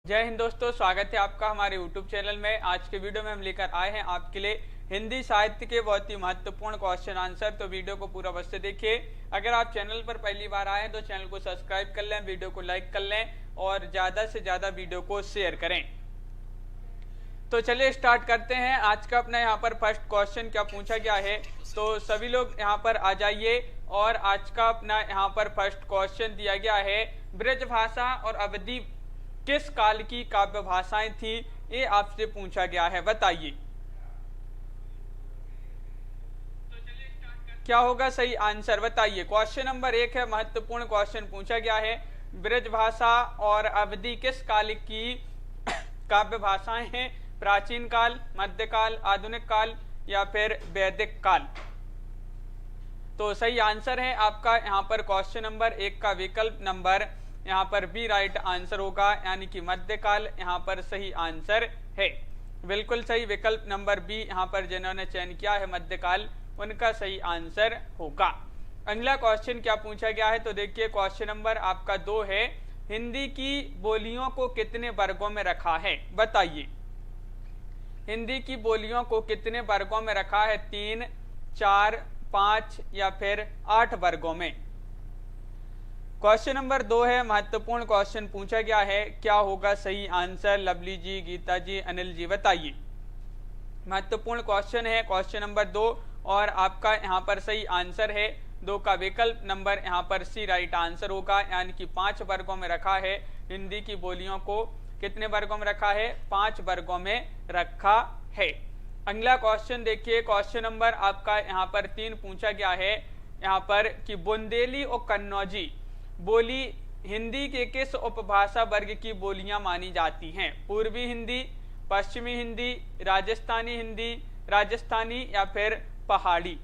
जय हिंद दोस्तों, स्वागत है आपका हमारे YouTube चैनल में। आज के वीडियो में हम लेकर आए हैं आपके लिए हिंदी साहित्य के बहुत ही महत्वपूर्ण क्वेश्चन आंसर। तो वीडियो को पूरा अवश्य देखिए। अगर आप चैनल पर पहली बार आए हैं तो चैनल को सब्सक्राइब कर लें, वीडियो को लाइक कर लें और ज्यादा से ज्यादा वीडियो को शेयर करें। तो चलिए स्टार्ट करते हैं। आज का अपना यहाँ पर फर्स्ट क्वेश्चन क्या पूछा गया है, तो सभी लोग यहाँ पर आ जाइए। और आज का अपना यहाँ पर फर्स्ट क्वेश्चन दिया गया है, ब्रजभाषा और अवधी किस काल की काव्य भाषाएं थी, ये आपसे पूछा गया है, बताइए। क्या होगा सही आंसर, बताइए। क्वेश्चन नंबर 1 है, महत्वपूर्ण क्वेश्चन पूछा गया है, ब्रजभाषा और अवधी किस काल की काव्य भाषाएं हैं, प्राचीन काल, मध्यकाल, आधुनिक काल या फिर वैदिक काल। तो सही आंसर है आपका यहाँ पर क्वेश्चन नंबर 1 का विकल्प नंबर यहाँ पर बी राइट आंसर होगा, यानी कि मध्यकाल यहाँ पर सही आंसर है। बिल्कुल सही, विकल्प नंबर बी यहाँ पर जिन्होंने चयन किया है मध्यकाल, उनका सही आंसर होगा। अगला क्वेश्चन क्या पूछा गया है, तो देखिए क्वेश्चन नंबर आपका 2 है, हिंदी की बोलियों को कितने वर्गों में रखा है, बताइए। हिंदी की बोलियों को कितने वर्गों में रखा है, 3, 4, 5 या फिर 8 वर्गों में। क्वेश्चन नंबर 2 है, महत्वपूर्ण क्वेश्चन पूछा गया है, क्या होगा सही आंसर, लवली जी, गीता जी, अनिल जी, बताइए। महत्वपूर्ण क्वेश्चन है क्वेश्चन नंबर 2 और आपका यहाँ पर सही आंसर है 2 का विकल्प नंबर यहाँ पर सी राइट आंसर होगा, यानी कि 5 वर्गों में रखा है। हिंदी की बोलियों को कितने वर्गों में रखा है, 5 वर्गों में रखा है। अगला क्वेश्चन देखिए, क्वेश्चन नंबर आपका यहाँ पर 3 पूछा गया है यहाँ पर कि बुंदेली और कन्नौजी बोली हिंदी के किस उपभाषा वर्ग की बोलियां मानी जाती हैं, पूर्वी हिंदी, पश्चिमी हिंदी, राजस्थानी या फिर पहाड़ी।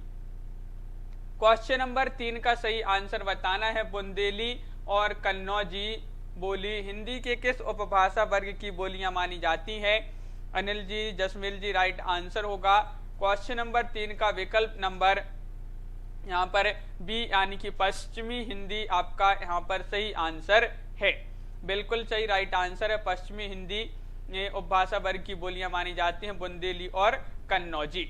क्वेश्चन नंबर 3 का सही आंसर बताना है, बुंदेली और कन्नौजी बोली हिंदी के किस उपभाषा वर्ग की बोलियां मानी जाती हैं। अनिल जी, जसमील जी, राइट आंसर होगा क्वेश्चन नंबर 3 का विकल्प नंबर यहाँ पर बी, यानी कि पश्चिमी हिंदी आपका यहाँ पर सही आंसर है। बिल्कुल सही राइट आंसर है, पश्चिमी हिंदी उपभाषा वर्ग की बोलियां मानी जाती हैं, बुंदेली और कन्नौजी।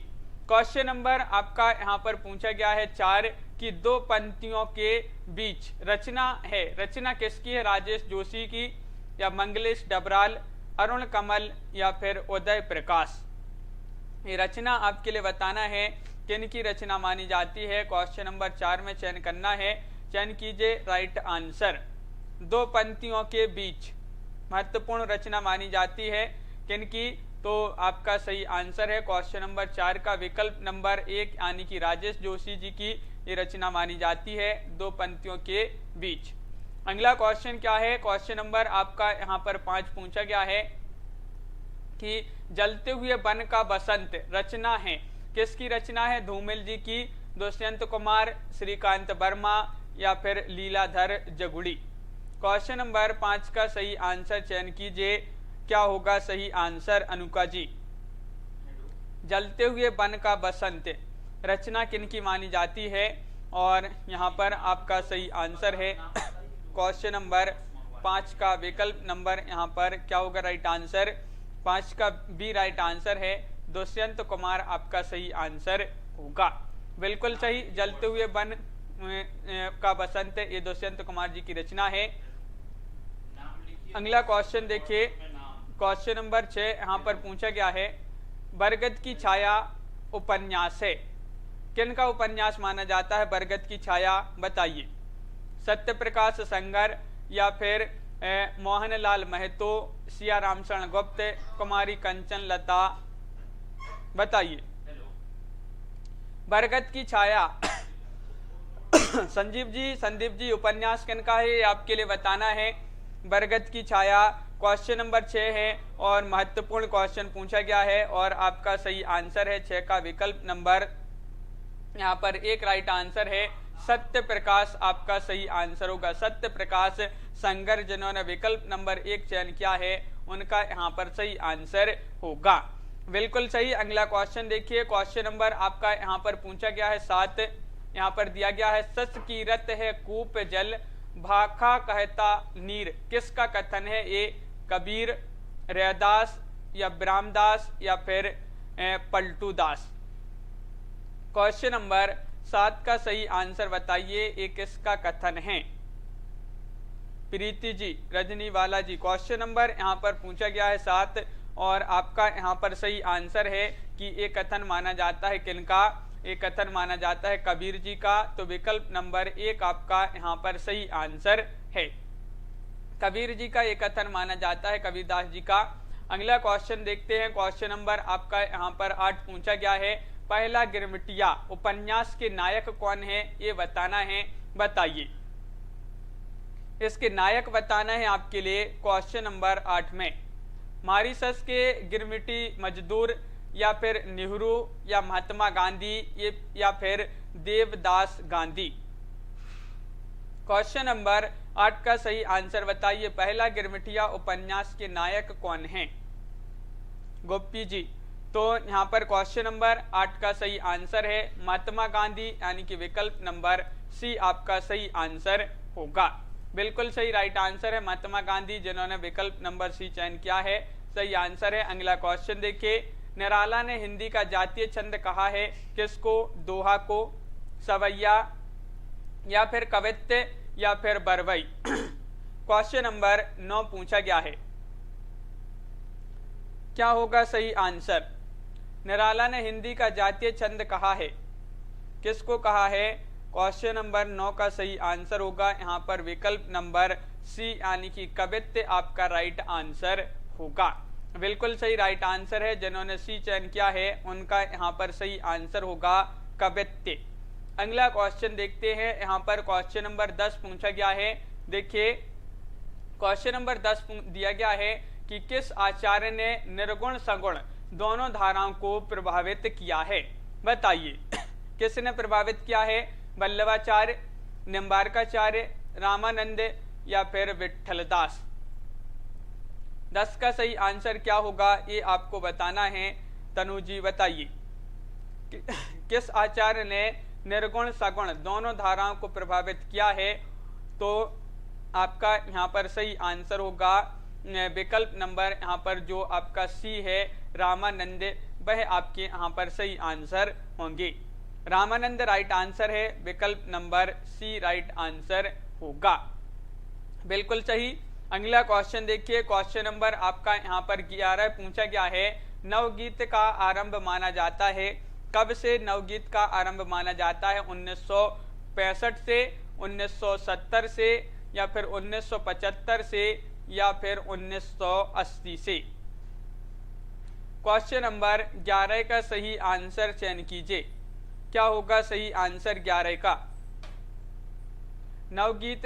क्वेश्चन नंबर आपका यहाँ पर पूछा गया है 4 की 2 पंक्तियों के बीच रचना है, रचना किसकी है, राजेश जोशी की या मंगलेश डबराल, अरुण कमल या फिर उदय प्रकाश। ये रचना आपके लिए बताना है किन की रचना मानी जाती है। क्वेश्चन नंबर 4 में चयन करना है, चयन कीजिए राइट आंसर। 2 पंक्तियों के बीच महत्वपूर्ण रचना मानी जाती है किन की, तो आपका सही आंसर है क्वेश्चन नंबर 4 का विकल्प नंबर 1, यानी कि राजेश जोशी जी की ये रचना मानी जाती है 2 पंक्तियों के बीच। अगला क्वेश्चन क्या है, क्वेश्चन नंबर आपका यहाँ पर 5 पूछा गया है कि जलते हुए वन का बसंत रचना है, किसकी रचना है, धूमिल जी की, दुष्यंत कुमार, श्रीकांत वर्मा या फिर लीलाधर जगुड़ी। क्वेश्चन नंबर 5 का सही आंसर चयन कीजिए, क्या होगा सही आंसर, अनुका जी। जलते हुए वन का बसंत रचना किन की मानी जाती है, और यहाँ पर आपका सही आंसर है क्वेश्चन नंबर 5 का विकल्प नंबर यहाँ पर क्या होगा राइट आंसर, 5 का बी राइट आंसर है, दुष्यंत कुमार आपका सही आंसर होगा। बिल्कुल सही, जलते हुए वन का बसंत ये दुष्यंत कुमार जी की रचना है। अगला क्वेश्चन देखिए, क्वेश्चन नंबर 6 यहाँ पर पूछा गया है, बरगद की छाया उपन्यास है, किन का उपन्यास माना जाता है, बरगद की छाया, बताइए। सत्यप्रकाश संगर या फिर मोहनलाल महतो, सिया रामशरण गुप्त, कुमारी कंचन लता, बताइए। बरगद की छाया संदीप जी उपन्यास किन का है, ये आपके लिए बताना है। बरगद की छाया क्वेश्चन नंबर 6 है और महत्वपूर्ण क्वेश्चन पूछा गया है और आपका सही आंसर है 6 का विकल्प नंबर यहाँ पर 1 राइट आंसर है, सत्य प्रकाश आपका सही आंसर होगा। सत्य प्रकाश संगर जिन्होंने विकल्प नंबर 1 चयन किया है, उनका यहाँ पर सही आंसर होगा। बिल्कुल सही। अगला क्वेश्चन देखिए, क्वेश्चन नंबर आपका यहाँ पर पूछा गया है 7, यहाँ पर दिया गया है, सस कीरत है कूप जल, भाखा कहता नीर, किसका कथन है, ये कबीर, रैदास या ब्राह्मदास या फिर पलटूदास। क्वेश्चन नंबर 7 का सही आंसर बताइए, ये किसका कथन है? प्रीति जी, रजनी वाला जी। क्वेश्चन नंबर यहाँ पर पूछा गया है 7 और आपका यहाँ पर सही आंसर है कि एक कथन माना जाता है किनका? एक कथन माना जाता है कबीर जी का। तो विकल्प नंबर 1 आपका यहाँ पर सही आंसर है। कबीर जी का एक कथन माना जाता है, कबीरदास जी का। अगला क्वेश्चन देखते हैं। क्वेश्चन नंबर आपका यहाँ पर 8 पूछा गया है, पहला गिरमिटिया उपन्यास के नायक कौन है? ये बताना है, बताइए। इसके नायक बताना है आपके लिए क्वेश्चन नंबर 8 में। मॉरिशस के गिरमिटी मजदूर या फिर नेहरू या महात्मा गांधी या फिर देवदास गांधी। क्वेश्चन नंबर 8 का सही आंसर बताइए, पहला गिरमिटिया उपन्यास के नायक कौन है? गोपी जी। तो यहाँ पर क्वेश्चन नंबर 8 का सही आंसर है महात्मा गांधी, यानी कि विकल्प नंबर सी आपका सही आंसर होगा। बिल्कुल सही राइट आंसर है महात्मा गांधी, जिन्होंने विकल्प नंबर सी चयन किया है, सही आंसर है। अगला क्वेश्चन देखिए, निराला ने हिंदी का जातीय छंद कहा है किसको? दोहा को, सवैया या फिर कवित्त या फिर बरवई। क्वेश्चन नंबर 9 पूछा गया है, क्या होगा सही आंसर? निराला ने हिंदी का जातीय छंद कहा है, किसको कहा है? क्वेश्चन नंबर 9 का सही आंसर होगा यहाँ पर विकल्प नंबर सी, यानी कि कवित्त आपका राइट आंसर होगा। बिल्कुल सही राइट आंसर है, जिन्होंने सी चयन किया है उनका यहाँ पर सही आंसर होगा कवित्त। अगला क्वेश्चन देखते हैं। यहाँ पर क्वेश्चन नंबर 10 पूछा गया है। देखिए क्वेश्चन नंबर 10 दिया गया है कि किस आचार्य ने निर्गुण सगुण दोनों धाराओं को प्रभावित किया है? बताइए किसने प्रभावित किया है? वल्लभाचार्य, निम्बार्काचार्य, रामानंद या फिर विठलदास। 10 का सही आंसर क्या होगा ये आपको बताना है। तनु जी बताइए, किस आचार्य ने निर्गुण सगुण दोनों धाराओं को प्रभावित किया है? तो आपका यहाँ पर सही आंसर होगा विकल्प नंबर यहाँ पर जो आपका सी है रामानंद, वह आपके यहाँ पर सही आंसर होंगे। रामानंद राइट आंसर है, विकल्प नंबर सी राइट आंसर होगा। बिल्कुल सही। अगला क्वेश्चन देखिए, क्वेश्चन नंबर आपका यहाँ पर 11 पूछा गया है, नवगीत का आरंभ माना जाता है, कब से नवगीत का आरंभ माना जाता है? 1965 से, 1970 से या फिर 1975 से या फिर 1980 से। क्वेश्चन नंबर 11 का सही आंसर चयन कीजिए, क्या होगा सही आंसर 11 का? नवगीत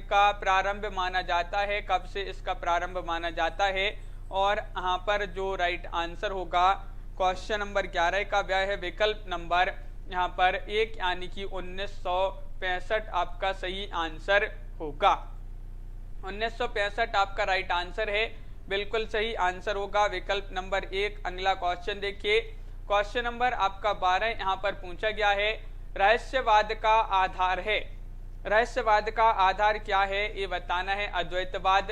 का प्रारंभ माना जाता है, कब से इसका प्रारंभ माना जाता है? और यहाँ पर जो राइट आंसर होगा क्वेश्चन नंबर 11 का वह है विकल्प नंबर यहाँ पर 1, यानी कि 1965 आपका सही आंसर होगा। 1965 आपका राइट आंसर है, बिल्कुल सही आंसर होगा विकल्प नंबर 1। अगला क्वेश्चन देखिए, क्वेश्चन नंबर आपका 12 यहाँ पर पूछा गया है, रहस्यवाद का आधार है। रहस्यवाद का आधार क्या है ये बताना है। अद्वैतवाद,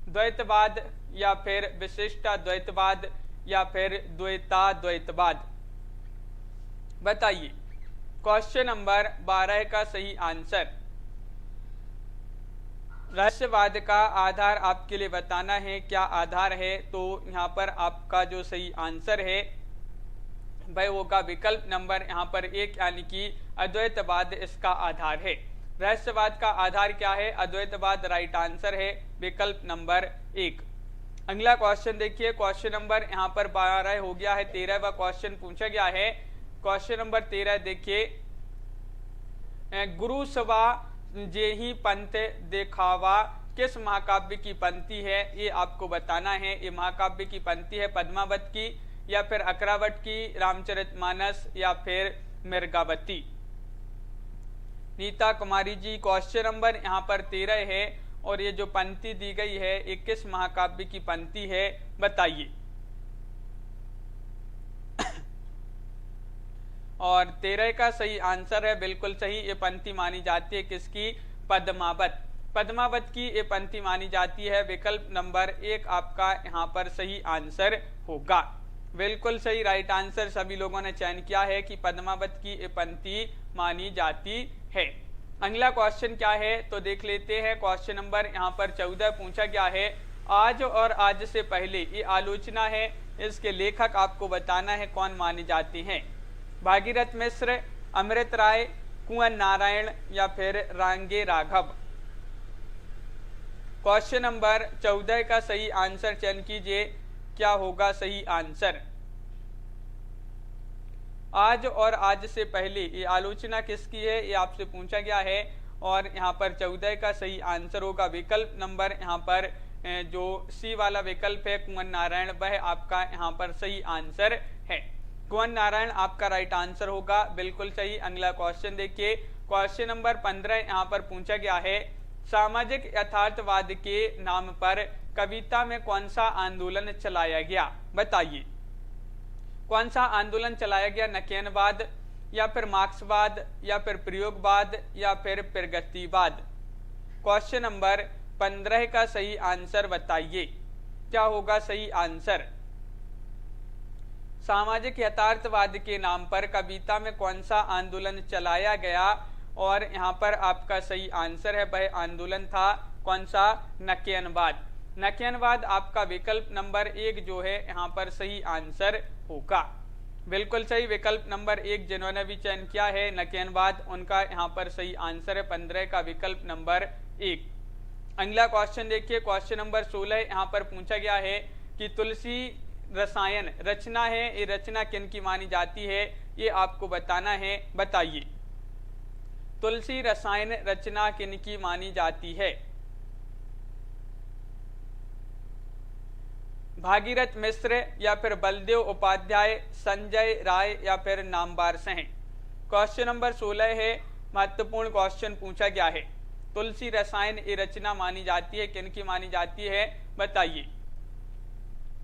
द्वैतवाद या फिर विशिष्टाद्वैतवाद या फिर द्वैताद्वैतवाद। बताइए क्वेश्चन नंबर 12 का सही आंसर। रहस्यवाद का आधार आपके लिए बताना है, क्या आधार है? तो यहाँ पर आपका जो सही आंसर है वह होगा विकल्प नंबर यहाँ पर 1, यानी कि अद्वैतवाद इसका आधार है। रहस्यवाद का आधार क्या है? अद्वैतवाद राइट आंसर है, विकल्प नंबर 1। अगला क्वेश्चन देखिए, क्वेश्चन नंबर यहाँ पर 12 हो गया है, 13वां क्वेश्चन पूछा गया है। क्वेश्चन नंबर 13 देखिए, गुरु सवा जेहि पंथ देखावा किस महाकाव्य की पंक्ति है? ये आपको बताना है। ये महाकाव्य की पंक्ति है पद्मावत की या फिर अकरावट की, रामचरितमानस या फिर मिर्गावती। नीता कुमारी जी, क्वेश्चन नंबर यहाँ पर 13 है और ये जो पंक्ति दी गई है ये किस महाकाव्य की पंक्ति है? बताइए। और 13 का सही आंसर है बिल्कुल सही, ये पंक्ति मानी जाती है किसकी? पद्मावत। पद्मावत की ये पंक्ति मानी जाती है। विकल्प नंबर 1 आपका यहाँ पर सही आंसर होगा। बिल्कुल सही राइट आंसर सभी लोगों ने चयन किया है कि पद्मावत की ये पंक्ति मानी जाती है। अगला क्वेश्चन क्या है तो देख लेते हैं। क्वेश्चन नंबर यहाँ पर 14 पूछा गया है, आज और आज से पहले, ये आलोचना है, इसके लेखक आपको बताना है कौन माने जाते हैं। भागीरथ मिश्र, अमृत राय, कुंवर नारायण या फिर रांगे राघव। क्वेश्चन नंबर 14 का सही आंसर चयन कीजिए, क्या होगा सही आंसर। आज और आज से पहले, ये आलोचना किसकी है ये आपसे पूछा गया है और यहाँ पर 14 का सही आंसर होगा विकल्प नंबर यहाँ पर जो सी वाला विकल्प है कुंवर नारायण, वह आपका यहाँ पर सही आंसर है। कुंवर नारायण आपका राइट आंसर होगा, बिल्कुल सही। अगला क्वेश्चन देखिए, क्वेश्चन नंबर 15 यहाँ पर पूछा गया है, सामाजिक यथार्थवाद के नाम पर कविता में कौन सा आंदोलन चलाया गया, बताइए। कौन सा आंदोलन चलाया गया, नकेनवाद या फिर मार्क्सवाद या फिर प्रयोगवाद या फिर प्रगतिवाद। क्वेश्चन नंबर 15 का सही आंसर बताइए, क्या होगा सही आंसर। सामाजिक यथार्थवाद के नाम पर कविता में कौन सा आंदोलन चलाया गया और यहाँ पर आपका सही आंसर है वह आंदोलन था कौन सा, नकेनवाद। नकेनवाद आपका विकल्प नंबर 1 जो है यहाँ पर सही आंसर होगा, बिल्कुल सही। विकल्प नंबर 1 जिन्होंने भी चयन किया है नकेनवाद, उनका यहाँ पर सही आंसर है 15 का विकल्प नंबर 1। अगला क्वेश्चन देखिए, क्वेश्चन नंबर 16 यहाँ पर पूछा गया है कि तुलसी रसायन रचना है, ये रचना किन की मानी जाती है, ये आपको बताना है, बताइए। तुलसी रसायन रचना किन की मानी जाती है। भागीरथ मिश्र या फिर बलदेव उपाध्याय, संजय राय या फिर नामवर सिंह। क्वेश्चन नंबर 16 है, महत्वपूर्ण क्वेश्चन पूछा गया है। तुलसी रसायन ये रचना मानी जाती है, किन की मानी जाती है, बताइए।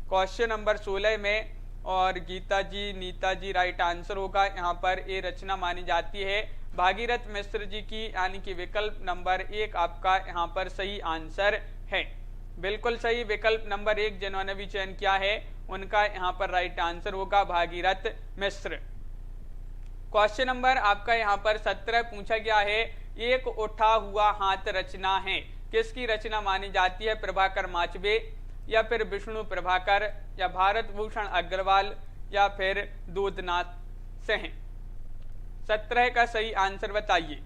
क्वेश्चन नंबर 16 में और गीता जी, नीता जी राइट आंसर होगा। यहाँ पर ये रचना मानी जाती है भागीरथ मिश्र जी की, यानी कि विकल्प नंबर 1 आपका यहाँ पर सही आंसर है, बिल्कुल सही। विकल्प नंबर 1 जिन्होंने भी चयन किया है उनका यहाँ पर राइट आंसर होगा भागीरथ मिश्र। क्वेश्चन नंबर आपका यहाँ पर 17 पूछा गया है, एक उठा हुआ हाथ रचना है, किसकी रचना मानी जाती है, प्रभाकर माचवे या फिर विष्णु प्रभाकर या भारत भूषण अग्रवाल या फिर दूधनाथ सिंह। 17 का सही आंसर बताइए।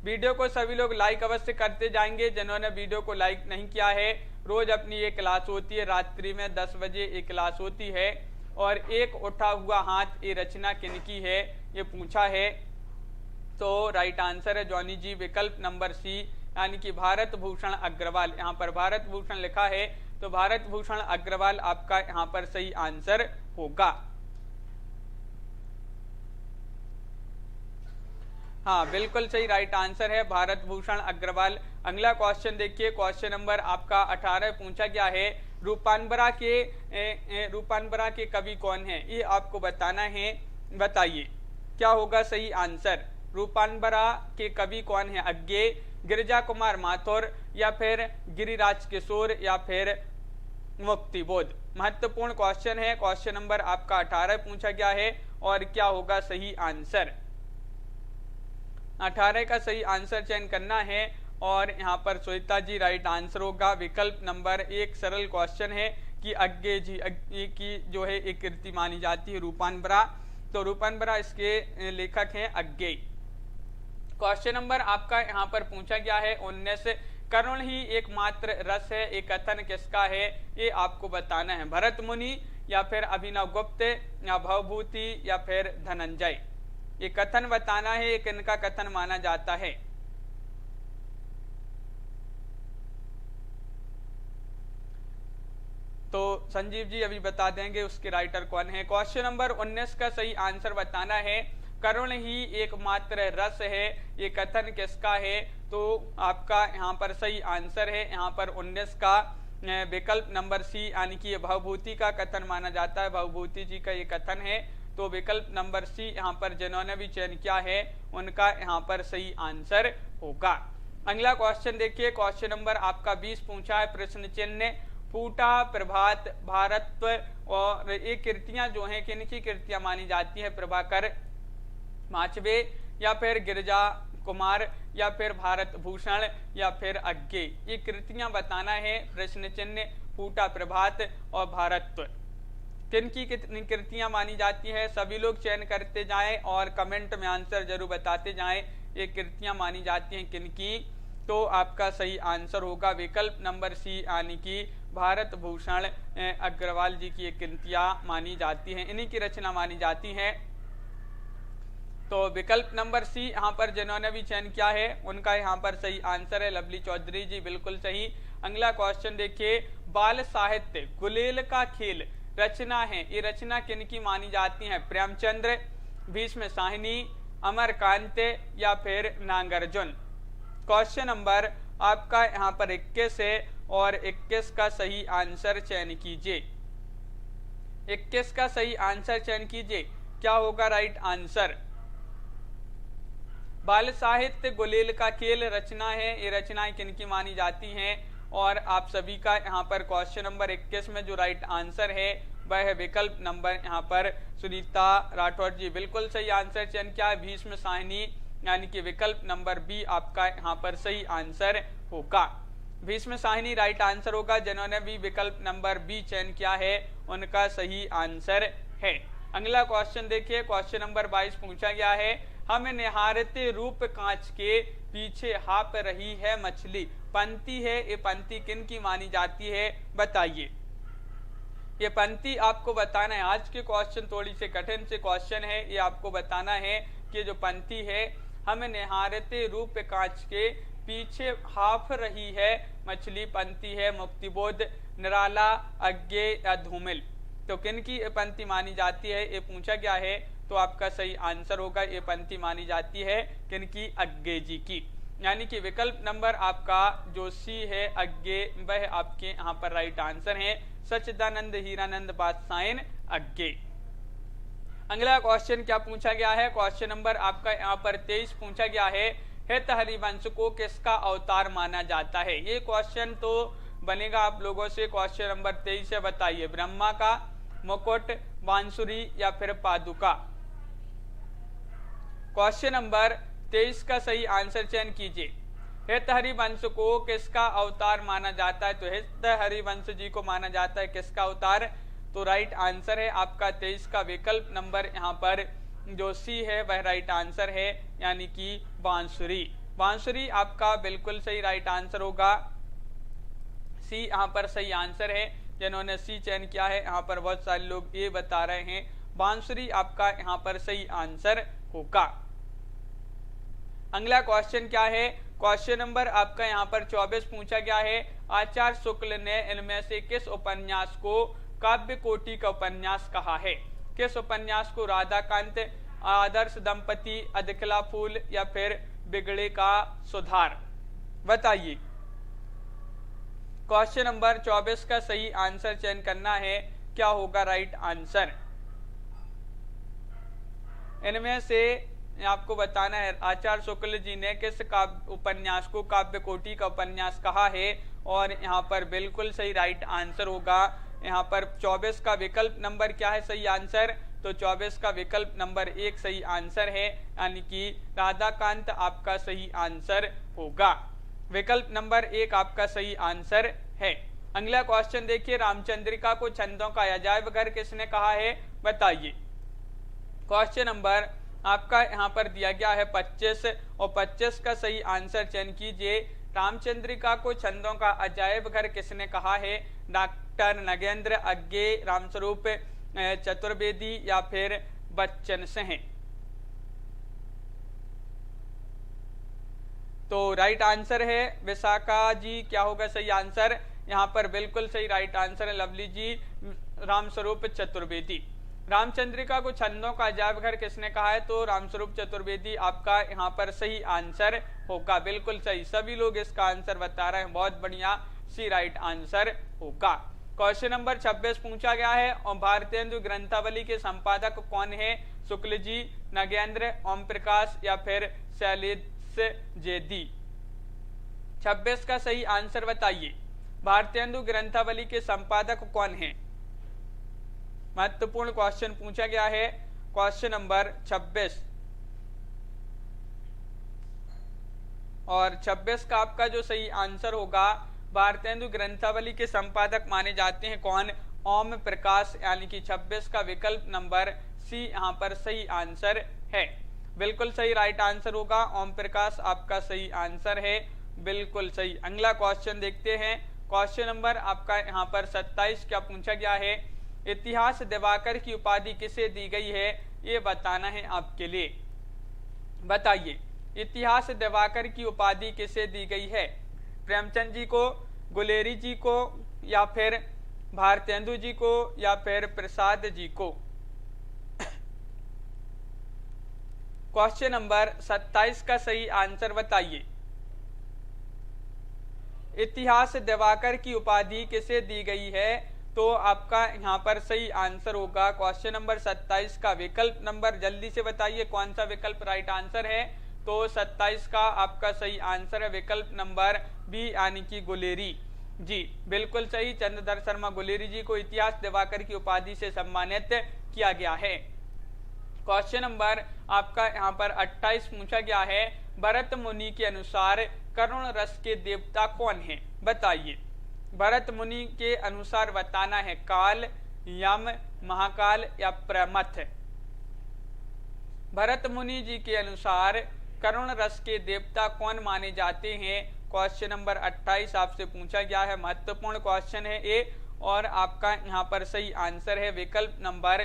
वीडियो को सभी लोग लाइक अवश्य करते जाएंगे, जिन्होंने वीडियो को लाइक नहीं किया है। रोज अपनी ये क्लास होती है, रात्रि में 10 बजे एक क्लास होती है और एक उठा हुआ हाथ ये रचना किनकी है ये पूछा है, तो राइट आंसर है जॉनी जी, विकल्प नंबर सी, यानी कि भारत भूषण अग्रवाल। यहाँ पर भारत भूषण लिखा है तो भारत भूषण अग्रवाल आपका यहाँ पर सही आंसर होगा। हाँ, बिल्कुल सही राइट आंसर है भारत भूषण अग्रवाल। अगला क्वेश्चन देखिए, क्वेश्चन नंबर आपका 18 पूछा गया है, रूपांबरा के कवि कौन है, ये आपको बताना है, बताइए क्या होगा सही आंसर। रूपांबरा के कवि कौन है, अज्ञे, गिरिजा कुमार माथुर या फिर गिरिराज किशोर या फिर मुक्तिबोध। महत्वपूर्ण क्वेश्चन है, क्वेश्चन नंबर आपका 18 पूछा गया है और क्या होगा सही आंसर। 18 का सही आंसर चयन करना है और यहाँ पर श्वेता जी राइट आंसर होगा, विकल्प नंबर 1 सरल क्वेश्चन है कि अज्ञे जी की जो है एक कृति मानी जाती है रूपांबरा, तो रूपांबरा इसके लेखक हैं अज्ञे। क्वेश्चन नंबर आपका यहाँ पर पूछा गया है 19, करुण ही एकमात्र रस है, ये कथन किसका है, ये आपको बताना है, भरत मुनि या फिर अभिनव गुप्त या भवभूति या फिर धनंजय। ये कथन बताना है, एक इनका कथन माना जाता है। तो संजीव जी अभी बता देंगे उसके राइटर कौन है। क्वेश्चन नंबर 19 का सही आंसर बताना है, करुण ही एकमात्र रस है, ये कथन किसका है, तो आपका यहाँ पर सही आंसर है यहाँ पर 19 का विकल्प नंबर सी, यानी कि ये भवभूति का कथन माना जाता है, भवभूति जी का ये कथन है, तो विकल्प नंबर सी यहाँ पर जिन्होंने भी चयन किया है उनका यहाँ पर सही आंसर होगा। अगला क्वेश्चन देखिए, क्वेश्चन नंबर आपका 20 पूछा है प्रश्न चिन्ह फूटा, प्रभात, भारतत्व और ये कृतियां जो हैं किनकी कृतियां मानी जाती है? प्रभाकर माचवे या फिर गिरिजा कुमार या फिर भारत भूषण या फिर अज्ञे। ये कृतियां बताना है। प्रश्न चिन्ह फूटा, प्रभात और भारतत्व किनकी कितनी कृतियां मानी जाती है? सभी लोग चयन करते जाएं और कमेंट में आंसर जरूर बताते जाएं। ये कृतियां मानी जाती हैं किनकी? तो आपका सही आंसर होगा विकल्प नंबर सी, यानी कि भारत भूषण अग्रवाल जी की ये कृतियां मानी जाती हैं, इन्हीं की रचना मानी जाती हैं। तो विकल्प नंबर सी यहाँ पर जिन्होंने भी चयन किया है उनका यहाँ पर सही आंसर है। लवली चौधरी जी बिल्कुल सही। अगला क्वेश्चन देखिए, बाल साहित्य गुलेल का खेल रचना है, ये रचना किनकी मानी जाती है? प्रेमचंद्र, भीष्म साहिनी, अमरकांत या फिर नागार्जुन। क्वेश्चन नंबर आपका यहाँ पर 21 है और 21 का सही आंसर चयन कीजिए। 21 का सही आंसर चयन कीजिए, क्या होगा राइट आंसर? बाल साहित्य गुलेल का खेल रचना है, ये रचनाएं किनकी मानी जाती हैं? और आप सभी का यहाँ पर क्वेश्चन नंबर 21 में जो राइट आंसर है वह है विकल्प नंबर यहाँ पर सुनीता राठौर जी बिल्कुल सही आंसर चयन किया है, भीष्म साहिनी, यानी कि विकल्प नंबर बी आपका यहाँ पर सही आंसर होगा। भीष्म साहिनी राइट आंसर होगा। जिन्होंने भी विकल्प नंबर बी चयन किया है उनका सही आंसर है। अगला क्वेश्चन देखिए, क्वेश्चन नंबर 22 पूछा गया है, हम निहारते रूप कांच के पीछे हाप रही है मछली। पंक्ति है, ये पंक्ति किनकी मानी जाती है? बताइए। ये पंक्ति आपको बताना है। आज के क्वेश्चन थोड़ी से कठिन से क्वेश्चन है, ये आपको बताना है कि जो पंक्ति है, हम निहारते रूप कांच के पीछे हाफ रही है मछली, पंक्ति है मुक्तिबोध, निराला, अज्ञे या धूमिल। तो किनकी ये पंक्ति मानी जाती है ये पूछा गया है, तो आपका सही आंसर होगा ये पंक्ति मानी जाती है किनकी? अज्ञे जी की, यानी कि विकल्प नंबर आपका जो सी है अज्ञे, वह आपके यहाँ पर राइट आंसर है। सच्चिदानंद हीरानंद बादशाह अज्ञे। अगला क्वेश्चन क्या पूछा गया है? क्वेश्चन नंबर आपका यहाँ पर 23 पूछा गया है, हित हरिवंश को किसका अवतार माना जाता है? ये क्वेश्चन तो बनेगा आप लोगों से। क्वेश्चन नंबर 23 है, बताइए। ब्रह्मा का, मुकुट, बांसुरी या फिर पादुका। क्वेश्चन नंबर 23 का सही आंसर चयन कीजिए। हित हरिवंश को किसका अवतार माना जाता है? तो हित हरिवंश जी को माना जाता है किसका अवतार? तो राइट आंसर है आपका 23 का विकल्प नंबर यहाँ पर जो सी है वह राइट आंसर है, यानी कि बांसुरी। बांसुरी आपका बिल्कुल सही राइट आंसर होगा। सी यहाँ पर सही आंसर है। जिन्होंने सी चयन किया है यहाँ पर बहुत सारे लोग ये बता रहे हैं, बांसुरी आपका यहाँ पर सही आंसर होगा। अगला क्वेश्चन क्या है? क्वेश्चन नंबर आपका यहाँ पर 24 पूछा गया है, आचार्य शुक्ल ने इनमें से किस उपन्यास को काव्य कोटि का उपन्यास कहा है? किस उपन्यास को? राधाकांत, आदर्श दंपति, अधकिला फूल या फिर बिगड़े का सुधार। बताइए। क्वेश्चन नंबर 24 का सही आंसर चयन करना है, क्या होगा राइट आंसर? इनमें से आपको बताना है आचार्य शुक्ल जी ने किस उपन्यास को काव्य कोटि का उपन्यास कहा है, और यहाँ पर बिल्कुल सही राइट आंसर होगा। यहाँ पर 24 का विकल्प नंबर क्या है सही आंसर? तो 24 का विकल्प नंबर 1 सही आंसर है, यानी कि राधाकांत आपका सही आंसर होगा। विकल्प नंबर 1 आपका सही आंसर है। अगला क्वेश्चन देखिए, रामचंद्रिका को छंदों का अजायब घर किसने कहा है? बताइए। क्वेश्चन नंबर आपका यहाँ पर दिया गया है 25 और 25 का सही आंसर चयन कीजिए। रामचंद्रिका को छंदों का अजायब घर किसने कहा है? डॉक्टर नगेंद्र, अज्ञे, रामस्वरूप चतुर्वेदी या फिर बच्चन सिंह। तो राइट आंसर है विशाखा जी, क्या होगा सही आंसर? यहाँ पर बिल्कुल सही राइट आंसर है लवली जी, रामस्वरूप चतुर्वेदी। रामचंद्रिका को छंदों का अजायब घर किसने कहा है? तो रामस्वरूप चतुर्वेदी आपका यहाँ पर सही आंसर होगा। बिल्कुल सही, सभी लोग इसका आंसर बता रहे हैं, बहुत बढ़िया, सी राइट आंसर होगा। क्वेश्चन नंबर 26 पूछा गया है, और भारतेंदु ग्रंथावली के संपादक कौन है? शुक्ल जी, नगेंद्र, ओम प्रकाश या फिर शैलेश जेदी। 26 का सही आंसर बताइए। भारतेंदु ग्रंथावली के संपादक कौन हैं? महत्वपूर्ण क्वेश्चन पूछा गया है, क्वेश्चन नंबर 26। और 26 का आपका जो सही आंसर होगा, भारतेंदु ग्रंथावली के संपादक माने जाते हैं कौन? ओम प्रकाश, यानी कि 26 का विकल्प नंबर सी यहाँ पर सही आंसर है। बिल्कुल सही राइट आंसर होगा, ओम प्रकाश आपका सही आंसर है, बिल्कुल सही। अगला क्वेश्चन देखते हैं, क्वेश्चन नंबर आपका यहाँ पर 27 क्या पूछा गया है? इतिहास दिवाकर की उपाधि किसे दी गई है, ये बताना है आपके लिए। बताइए, इतिहास दिवाकर की उपाधि किसे दी गई है? प्रेमचंद जी को, गुलेरी जी को, या फिर भारतेंदु जी को, या फिर प्रसाद जी को? क्वेश्चन नंबर 27 का सही आंसर बताइए। इतिहास दिवाकर की उपाधि किसे दी गई है? तो आपका यहाँ पर सही आंसर होगा क्वेश्चन नंबर 27 का विकल्प नंबर, जल्दी से बताइए कौन सा विकल्प राइट आंसर है? तो 27 का आपका सही आंसर है विकल्प नंबर बी, यानी कि गुलेरी जी, बिल्कुल सही। चंद्रधर शर्मा गुलेरी जी को इतिहास दिवाकर की उपाधि से सम्मानित किया गया है। क्वेश्चन नंबर आपका यहाँ पर 28 पूछा गया है, भरत मुनि के अनुसार करुण रस के देवता कौन है? बताइए। भरत मुनि के अनुसार बताना है, काल, यम, महाकाल या प्रमथ? भरत मुनि जी के अनुसार करुण रस के देवता कौन माने जाते हैं? क्वेश्चन नंबर 28 आपसे पूछा गया है, महत्वपूर्ण क्वेश्चन है ये, और आपका यहाँ पर सही आंसर है विकल्प नंबर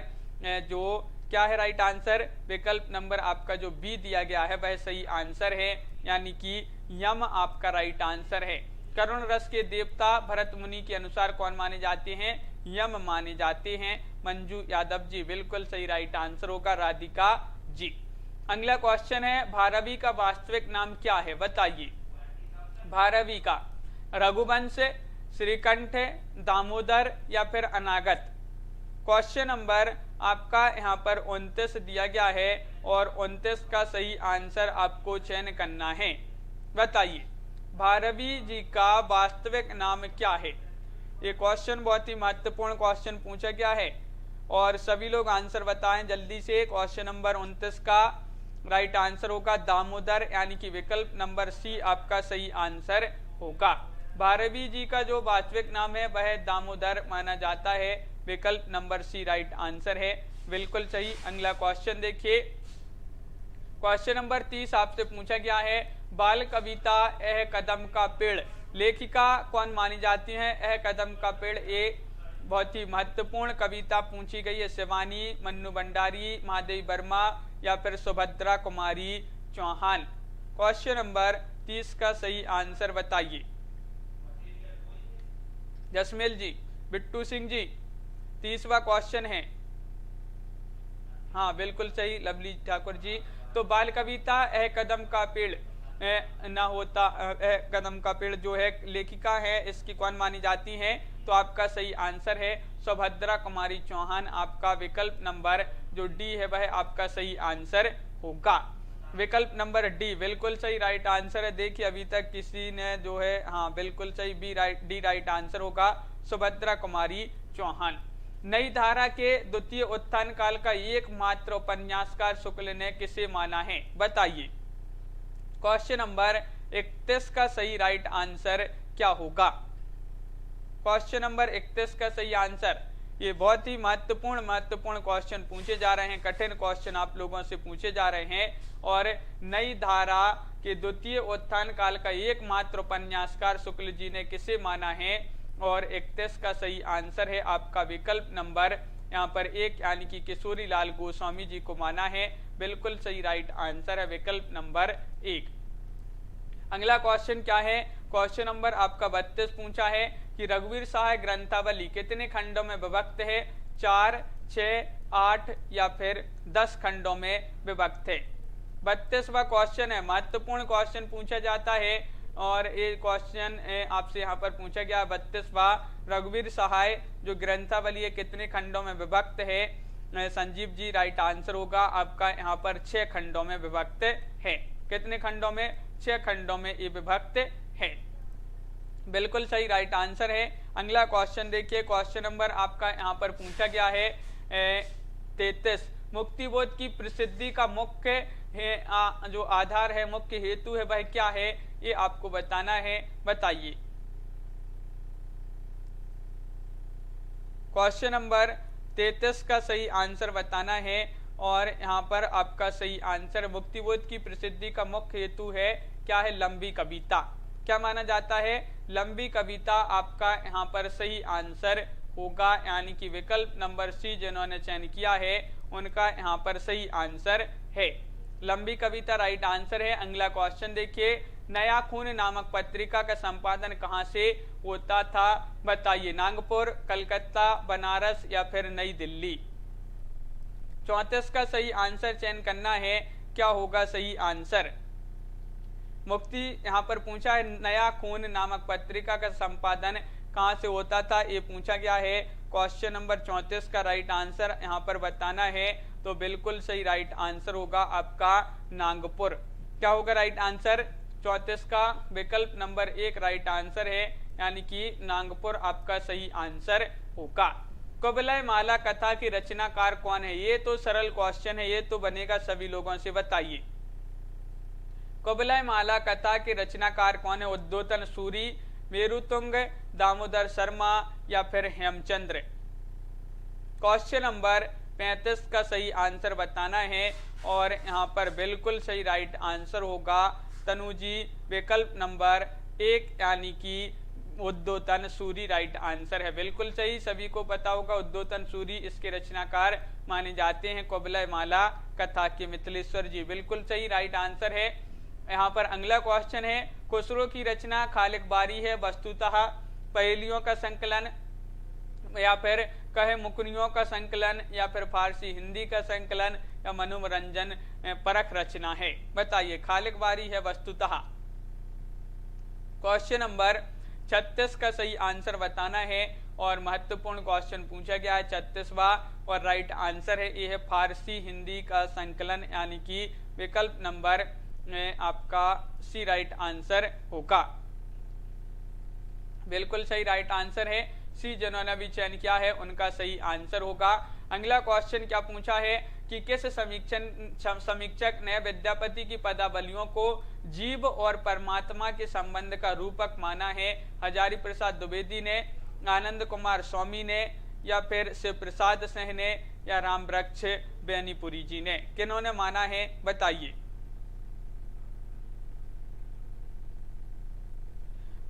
जो क्या है राइट आंसर? विकल्प नंबर आपका जो बी दिया गया है वह सही आंसर है, यानी कि यम आपका राइट आंसर है। करुण रस के देवता भरत मुनि के अनुसार कौन माने जाते हैं? यम माने जाते हैं। मंजू यादव जी, बिल्कुल सही राइट आंसर होगा राधिका जी। अगला क्वेश्चन है, भारवी का वास्तविक नाम क्या है? बताइए। भारवी का रघुवंश, श्रीकंठ, दामोदर या फिर अनागत? क्वेश्चन नंबर आपका यहाँ पर 29 दिया गया है, और 29 का सही आंसर आपको चयन करना है। बताइए, भारवी जी का वास्तविक नाम क्या है? ये क्वेश्चन बहुत ही महत्वपूर्ण क्वेश्चन पूछा गया है, और सभी लोग आंसर बताएं जल्दी से। क्वेश्चन नंबर 29 का राइट आंसर होगा दामोदर, यानी कि विकल्प नंबर सी आपका सही आंसर होगा। भारवी जी का जो वास्तविक नाम है वह दामोदर माना जाता है, विकल्प नंबर सी राइट आंसर है, बिल्कुल सही। अगला क्वेश्चन देखिए, क्वेश्चन नंबर 30 आपसे पूछा गया है, बाल कविता एह कदम का पेड़ लेखिका कौन मानी जाती है? एह कदम का पेड़ ये बहुत ही महत्वपूर्ण कविता पूछी गई है, शिवानी, मन्नू भंडारी, महादेवी वर्मा या फिर सुभद्रा कुमारी चौहान? क्वेश्चन नंबर 30 का सही आंसर बताइए। जसमेल जी, बिट्टू सिंह जी, 30वां क्वेश्चन है। हाँ बिल्कुल सही लवली ठाकुर जी। तो बाल कविता एह कदम का पेड़ ना होता, कदम का पेड़ जो है लेखिका है, इसकी कौन मानी जाती है? तो आपका सही आंसर है सुभद्रा कुमारी चौहान, आपका विकल्प नंबर जो डी है वह आपका सही आंसर होगा, विकल्प नंबर डी बिल्कुल सही राइट आंसर है। देखिए अभी तक किसी ने जो है, हाँ बिल्कुल सही डी राइट आंसर होगा, सुभद्रा कुमारी चौहान। नई धारा के द्वितीय उत्थान काल का एकमात्र उपन्यासकार शुक्ल ने किसे माना है? बताइए। क्वेश्चन नंबर 31 का सही राइट आंसर क्या होगा? क्वेश्चन नंबर 31 का सही आंसर, ये बहुत ही महत्वपूर्ण क्वेश्चन पूछे जा रहे हैं, कठिन क्वेश्चन आप लोगों से पूछे जा रहे हैं। और नई धारा के द्वितीय उत्थान काल का एकमात्र उपन्यासकार शुक्ल जी ने किसे माना है? और 31 का सही आंसर है आपका विकल्प नंबर यहाँ पर 1, यानी कि किशोरी लाल गोस्वामी जी को माना है, बिल्कुल सही राइट आंसर है विकल्प नंबर 1। अगला क्वेश्चन क्या है? क्वेश्चन नंबर आपका 32 पूछा है कि रघुवीर सहाय ग्रंथावली कितने खंडों में विभक्त है? 4, 6, 8 या फिर 10 खंडों में विभक्त है। 32वां क्वेश्चन है, महत्वपूर्ण क्वेश्चन पूछा जाता है, और ये क्वेश्चन आपसे यहाँ पर पूछा गया 32वां, रघुवीर सहाय जो ग्रंथावली है कितने खंडों में विभक्त है? संजीव जी राइट आंसर होगा आपका यहाँ पर 6 खंडों में विभक्त है। कितने खंडों में? 6 खंडों में ये विभक्त है। बिल्कुल सही राइट आंसर है। अगला क्वेश्चन देखिए, क्वेश्चन नंबर आपका यहाँ पर पूछा गया है 33। मुक्तिबोध की प्रसिद्धि का मुख्य जो आधार है, मुख्य हेतु है, वह क्या है, ये आपको बताना है। बताइए। क्वेश्चन नंबर 33 का सही आंसर बताना है और यहाँ पर आपका सही आंसर, मुक्तिबोध की प्रसिद्धि का मुख्य हेतु है क्या है, लंबी कविता। क्या माना जाता है, लंबी कविता आपका यहाँ पर सही आंसर होगा, यानी कि विकल्प नंबर सी जिन्होंने चयन किया है उनका यहाँ पर सही आंसर है, लंबी कविता राइट आंसर है। अगला क्वेश्चन देखिए, नया खून नामक पत्रिका का संपादन कहाँ से होता था, बताइए। नागपुर, कलकत्ता, बनारस या फिर नई दिल्ली। 34 का सही आंसर चयन करना है, क्या होगा सही आंसर। मुक्ति यहाँ पर पूछा है नया खून नामक पत्रिका का संपादन कहाँ से होता था, ये पूछा गया है। क्वेश्चन नंबर 34 का राइट आंसर यहाँ पर बताना है, तो बिल्कुल सही राइट आंसर होगा आपका नागपुर। क्या होगा राइट आंसर, 34 का विकल्प नंबर 1 राइट आंसर है, यानी कि नागपुर आपका सही आंसर होगा। कुबलय माला कथा की रचनाकार कौन है, ये तो सरल क्वेश्चन है, ये तो बनेगा सभी लोगों से। बताइए, कुबलय माला कथा के रचनाकार कौन है, उद्योतन सूरी, मेरुतुंग, दामोदर शर्मा या फिर हेमचंद्र। क्वेश्चन नंबर 35 का सही आंसर बताना है और यहाँ पर बिल्कुल सही राइट आंसर होगा तनुजी, विकल्प नंबर 1 यानी कि उद्योतन सूरी राइट आंसर है, बिल्कुल सही। सभी को पता होगा उद्योतन सूरी इसके रचनाकार माने जाते हैं कुबलय माला कथा के मिथिलेश्वर जी, बिल्कुल सही राइट आंसर है। यहाँ पर अगला क्वेश्चन है, खुसरो की रचना खालिक बारी है वस्तुतः पहेलियों का संकलन या फिर कहे मुकनियों का संकलन या फिर फारसी हिंदी का संकलन या मनोरंजन परक रचना है, बताइए। खालिक बारी है वस्तुतः। क्वेश्चन नंबर 36 का सही आंसर बताना है और महत्वपूर्ण क्वेश्चन पूछा गया है 36वां और राइट आंसर है ये है फारसी हिंदी का संकलन, यानी कि विकल्प नंबर आपका सी राइट आंसर होगा, बिल्कुल सही राइट आंसर है। सी जिन्होंने भी चयन किया है उनका सही आंसर होगा। अगला क्वेश्चन क्या पूछा है कि किस समीक्षक ने विद्यापति की पदावलियों को जीव और परमात्मा के संबंध का रूपक माना है, हजारी प्रसाद द्विवेदी ने, आनंद कुमार स्वामी ने या फिर शिव प्रसाद सिंह ने या राम वृक्ष बेनीपुरी जी ने, किन्होंने माना है, बताइए।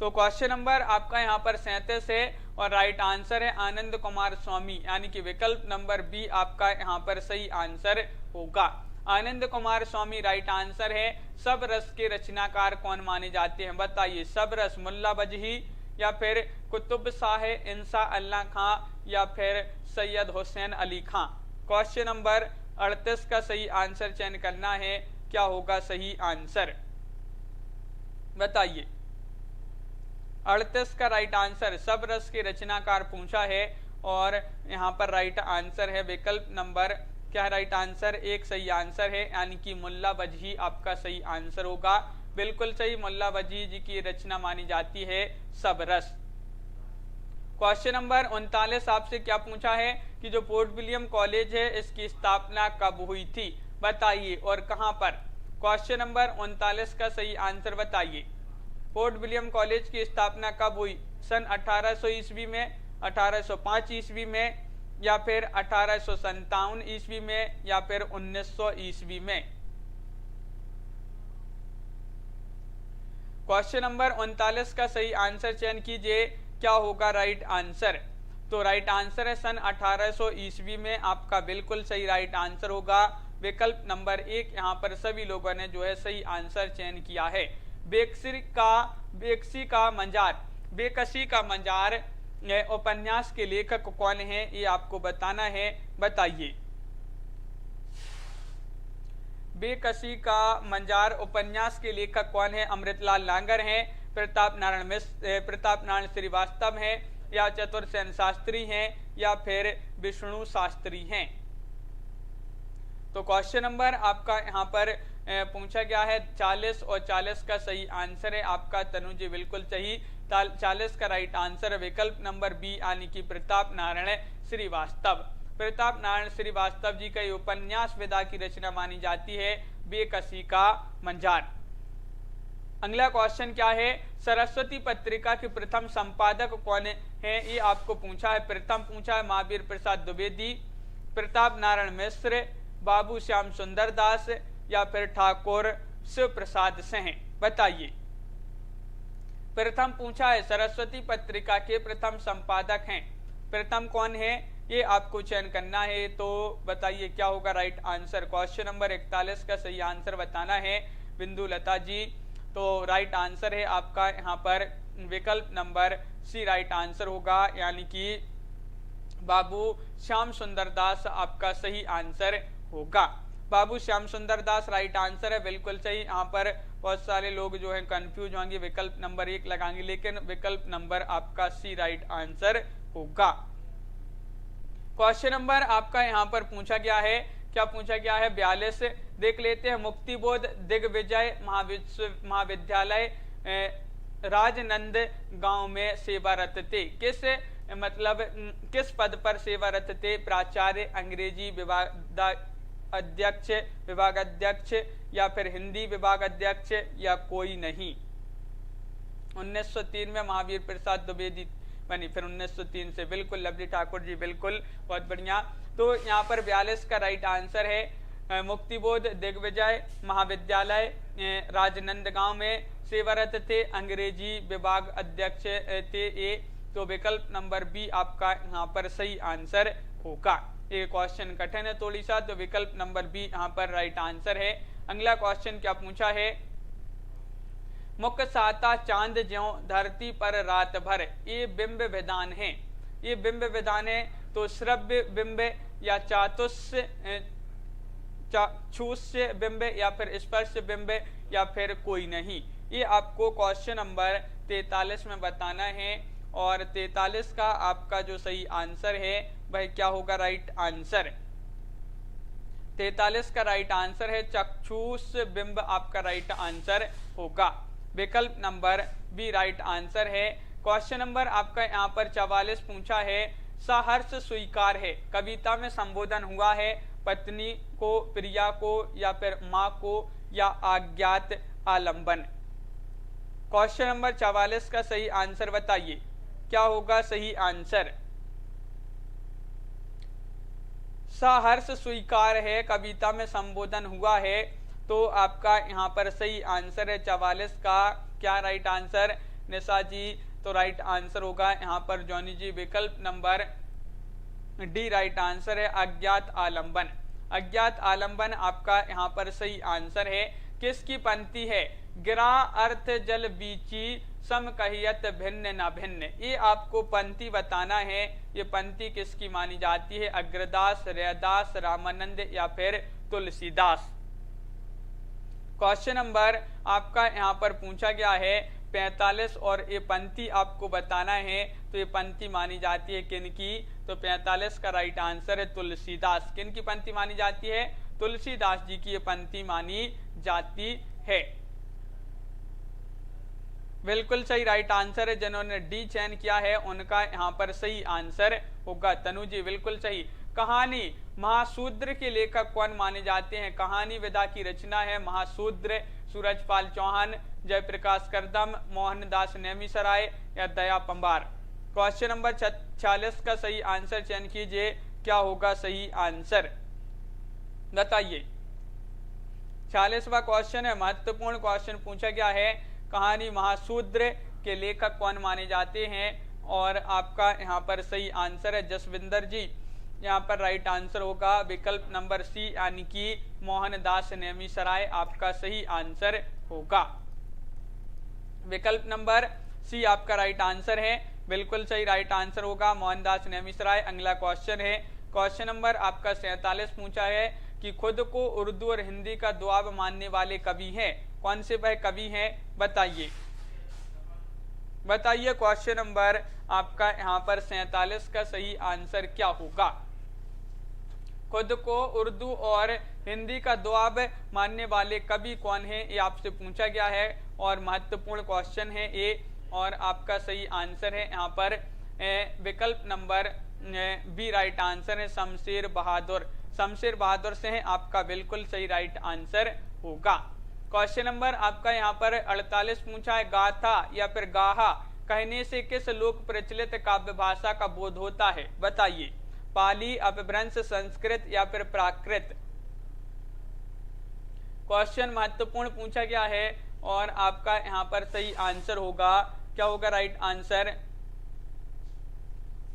तो क्वेश्चन नंबर आपका यहाँ पर 37 है और राइट आंसर है आनंद कुमार स्वामी, यानी कि विकल्प नंबर बी आपका यहाँ पर सही आंसर होगा। आनंद कुमार स्वामी राइट आंसर है। सब रस के रचनाकार कौन माने जाते हैं, बताइए। सब रस मुल्ला वजही या फिर कुतुब शाह इंसा अल्लाह खां या फिर सैयद हुसैन अली खां। क्वेश्चन नंबर 38 का सही आंसर चयन करना है, क्या होगा सही आंसर, बताइए। 38 का राइट आंसर सब रस के रचनाकार पूछा है और यहाँ पर राइट आंसर है विकल्प नंबर क्या है राइट आंसर, 1 सही आंसर है, यानी कि मुल्ला वजही आपका सही आंसर होगा, बिल्कुल सही। मुल्ला वजही जी की रचना मानी जाती है सब रस। क्वेश्चन नंबर 39 आपसे क्या पूछा है कि जो फोर्ट विलियम कॉलेज है इसकी स्थापना कब हुई थी, बताइए और कहां पर। क्वेश्चन नंबर 39 का सही आंसर बताइए। फोर्ट विलियम कॉलेज की स्थापना कब हुई, सन 1800 ईस्वी में, 1805 ईस्वी में या फिर 1857 ईस्वी में या फिर 1900 ईस्वी में। क्वेश्चन नंबर 39 का सही आंसर चयन कीजिए, क्या होगा राइट आंसर। तो राइट आंसर है सन 1800 ईस्वी में, आपका बिल्कुल सही राइट आंसर होगा, विकल्प नंबर 1 यहाँ पर सभी लोगों ने जो है सही आंसर चयन किया है। बेकसी का मंजार उपन्यास के लेखक कौन है, ये आपको बताना है, बताइए। बेकसी का मंजार उपन्यास के लेखक कौन है, अमृतलाल नागर हैं, प्रताप नारायण श्रीवास्तव हैं या चतुर्सेन शास्त्री हैं या फिर विष्णु शास्त्री हैं। तो क्वेश्चन नंबर आपका यहाँ पर पूछा गया है 40 और 40 का सही आंसर है आपका तनु जी, बिल्कुल सही। 40 का राइट आंसर है विकल्प नंबर बी यानी कि प्रताप नारायण श्रीवास्तव। प्रताप नारायण श्रीवास्तव जी का ये उपन्यास विधा की रचना मानी जाती है बेकसी का मंजार। अगला क्वेश्चन क्या है, सरस्वती पत्रिका के प्रथम संपादक कौन है, ये आपको पूछा है। प्रथम पूछा है महावीर प्रसाद द्विवेदी, प्रताप नारायण मिश्र, बाबू श्याम सुंदर दास या फिर ठाकुर शिव प्रसाद सिंह। बताइए। प्रथम पूछा है सरस्वती पत्रिका के प्रथम संपादक हैं, प्रथम कौन है ये आपको चयन करना है। तो बताइए क्या होगा राइट आंसर। क्वेश्चन नंबर 41 का सही आंसर बताना है बिंदु लता जी। तो राइट आंसर है आपका यहाँ पर विकल्प नंबर सी राइट आंसर होगा, यानी कि बाबू श्याम सुंदर दास आपका सही आंसर होगा। बाबू श्याम सुंदर दास राइट आंसर है, बिल्कुल सही। यहाँ पर बहुत सारे लोग जो है कंफ्यूज होंगे, विकल्प नंबर 1 लगाएंगे, लेकिन विकल्प नंबर आपका सी राइट आंसर होगा। क्वेश्चन नंबर आपका यहाँ पर पूछा गया है, क्या पूछा गया है 42 देख लेते हैं। मुक्तिबोध दिग्विजय महाविद्यालय राजनंद गांव में सेवारत थे, किस मतलब किस पद पर सेवारत थे। प्राचार्य, अंग्रेजी विभाग अध्यक्ष या फिर हिंदी विभाग अध्यक्ष या कोई नहीं। 1903 में महावीर प्रसाद द्विवेदी बनी, फिर 1903 से। बिल्कुल लवली ठाकुर जी, बिल्कुल बहुत बढ़िया। तो यहाँ पर 42 का राइट आंसर है मुक्तिबोध दिग्विजय महाविद्यालय राजनंदगांव में सेवारत थे, अंग्रेजी विभाग अध्यक्ष थे ये। तो विकल्प नंबर बी आपका यहाँ पर सही आंसर होगा। ये क्वेश्चन कठिन है थोड़ी सा, तो विकल्प नंबर बी यहाँ पर राइट आंसर है। अगला क्वेश्चन क्या पूछा है, मुख साता चांद ज्यों धरती पर रात भर, ये बिंब विधान है। ये बिंब विधान है तो श्रव्य बिंब या चाक्षुष्य बिंब या फिर स्पर्श बिंब या फिर कोई नहीं। ये आपको क्वेश्चन नंबर 43 में बताना है, और 43 का आपका जो सही आंसर है वह क्या होगा राइट आंसर। 43 का राइट आंसर है चक्षुष बिंब आपका राइट आंसर होगा। विकल्प नंबर बी राइट आंसर है। क्वेश्चन नंबर आपका यहाँ पर 44 पूछा है, सहर्ष स्वीकार है कविता में संबोधन हुआ है पत्नी को, प्रिया को या फिर माँ को या अज्ञात आलंबन। क्वेश्चन नंबर 44 का सही आंसर बताइए, क्या होगा सही आंसर। सहर्ष स्वीकार है कविता में संबोधन हुआ है, तो आपका यहाँ पर सही आंसर है 44 का क्या राइट आंसर निशा जी। तो राइट आंसर होगा यहाँ पर जॉनी जी, विकल्प नंबर डी राइट आंसर है अज्ञात आलंबन। अज्ञात आलंबन आपका यहाँ पर सही आंसर है। किसकी पंक्ति है, गिरा अर्थ जल बीची सम कहियत भिन्न न भिन्न। ये आपको पंक्ति बताना है, ये पंक्ति किसकी मानी जाती है, अग्रदास, रैदास, रामानंद या फिर तुलसीदास। क्वेश्चन नंबर आपका यहाँ पर पूछा गया है 45 और ये पंक्ति आपको बताना है, तो ये पंक्ति मानी जाती है किनकी। तो 45 का राइट आंसर है तुलसीदास। किनकी पंक्ति मानी जाती है, तुलसीदास जी की ये पंक्ति मानी जाती है। बिल्कुल सही राइट आंसर है। जिन्होंने डी चयन किया है उनका यहाँ पर सही आंसर होगा तनु जी, बिल्कुल सही। कहानी महाशूद्र के लेखक कौन माने जाते हैं। कहानी विधा की रचना है महाशूद्र, सूरजपाल चौहान, जयप्रकाश करदम, मोहनदास नेमिसराय या दया पंबार। क्वेश्चन नंबर 46 का सही आंसर चयन कीजिए, क्या होगा सही आंसर बताइए। 46वां क्वेश्चन है, महत्वपूर्ण क्वेश्चन पूछा गया है, कहानी महाशूद्र के लेखक कौन माने जाते हैं, और आपका यहाँ पर सही आंसर है जसविंदर जी। यहाँ पर राइट आंसर होगा विकल्प नंबर सी यानी कि मोहनदास नेमिसराय आपका सही आंसर होगा। विकल्प नंबर सी आपका राइट आंसर है, बिल्कुल सही राइट आंसर होगा मोहनदास नेमिसराय। अगला क्वेश्चन है, क्वेश्चन नंबर आपका 47 पूछा है कि खुद को उर्दू और हिंदी का दुआब मानने वाले कवि हैं, कौन से वह कवि हैं बताइए। बताइए क्वेश्चन नंबर आपका यहाँ पर 47 का सही आंसर क्या होगा। खुद को उर्दू और हिंदी का दुआब मानने वाले कवि कौन है, ये आपसे पूछा गया है और महत्वपूर्ण क्वेश्चन है ये। और आपका सही आंसर है यहाँ पर विकल्प नंबर बी राइट आंसर है शमशेर बहादुर। शमशेर बहादुर से है आपका बिल्कुल सही राइट आंसर होगा। क्वेश्चन नंबर आपका यहाँ पर 48 पूछा है, गाथा या फिर गाहा कहने से किस लोक प्रचलित काव्य भाषा का बोध होता है? बताइए। पाली, अपभ्रंश, संस्कृत या फिर प्राकृत। क्वेश्चन महत्वपूर्ण पूछा गया है और आपका यहाँ पर सही आंसर होगा, क्या होगा राइट आंसर?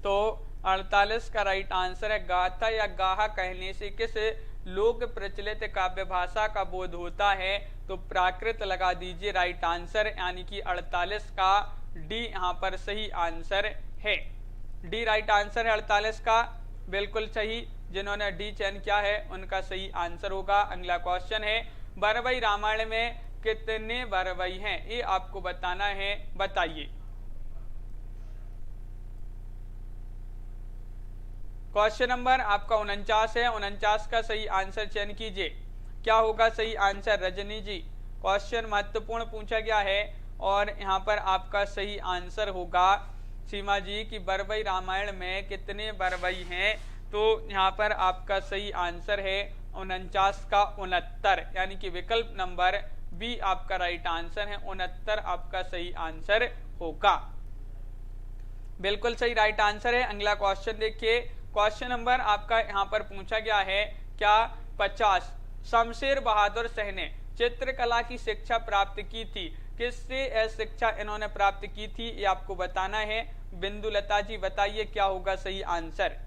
तो 48 का राइट आंसर है गाथा या गाहा कहने से किस लोक प्रचलित काव्य भाषा का बोध होता है? तो प्राकृत लगा दीजिए राइट आंसर, यानी कि 48 का डी यहाँ पर सही आंसर है। डी राइट आंसर है 48 का, बिल्कुल सही। जिन्होंने डी चयन किया है उनका सही आंसर होगा। अगला क्वेश्चन है, बरवई रामायण में कितने बरवई हैं? ये आपको बताना है, बताइए। क्वेश्चन नंबर आपका 49 है, 49 का सही आंसर चयन कीजिए। क्या होगा सही आंसर रजनी जी? क्वेश्चन महत्वपूर्ण पूछा गया है और यहाँ पर आपका सही आंसर होगा सीमा जी की बरवई रामायण में कितने बरवई हैं? तो यहाँ पर आपका सही आंसर है 49 का 69, यानी कि विकल्प नंबर बी आपका राइट आंसर है। 69 आपका सही आंसर होगा, बिल्कुल सही राइट आंसर है। अगला क्वेश्चन देखिए। क्वेश्चन नंबर आपका यहाँ पर पूछा गया है, क्या 50 शमशेर बहादुर शाह ने चित्रकला की शिक्षा प्राप्त की थी? किससे शिक्षा इन्होंने प्राप्त की थी ये आपको बताना है। बिंदुलता जी बताइए क्या होगा सही आंसर।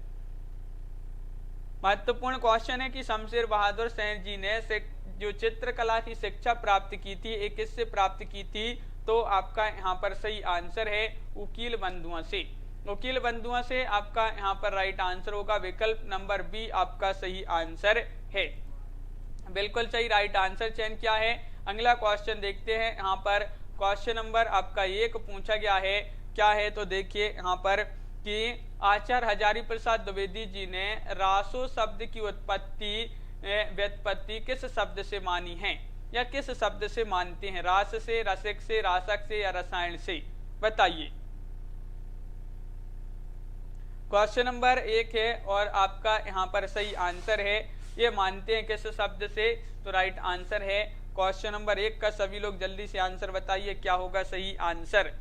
महत्वपूर्ण क्वेश्चन है कि शमशेर बहादुर शाह जी ने जो चित्रकला की शिक्षा प्राप्त की थी ये किससे प्राप्त की थी? तो आपका यहाँ पर सही आंसर है उकील बंधुओं से। उकील बंधुओं से आपका यहाँ पर राइट आंसर होगा, विकल्प नंबर बी आपका सही आंसर है। बिल्कुल सही राइट आंसर चयन किया है। अगला क्वेश्चन देखते हैं। यहाँ पर क्वेश्चन नंबर आपका 1 पूछा गया है, क्या है? तो देखिए यहाँ पर कि आचार्य हजारी प्रसाद द्विवेदी जी ने रासो शब्द की व्युत्पत्ति किस शब्द से मानी है या किस शब्द से मानते हैं? रास से, रसिक से, रासक से या रसायन से? बताइए। क्वेश्चन नंबर 1 है और आपका यहाँ पर सही आंसर है, ये मानते हैं किस शब्द से? तो राइट आंसर है क्वेश्चन नंबर 1 का। सभी लोग जल्दी से आंसर बताइए क्या होगा सही आंसर।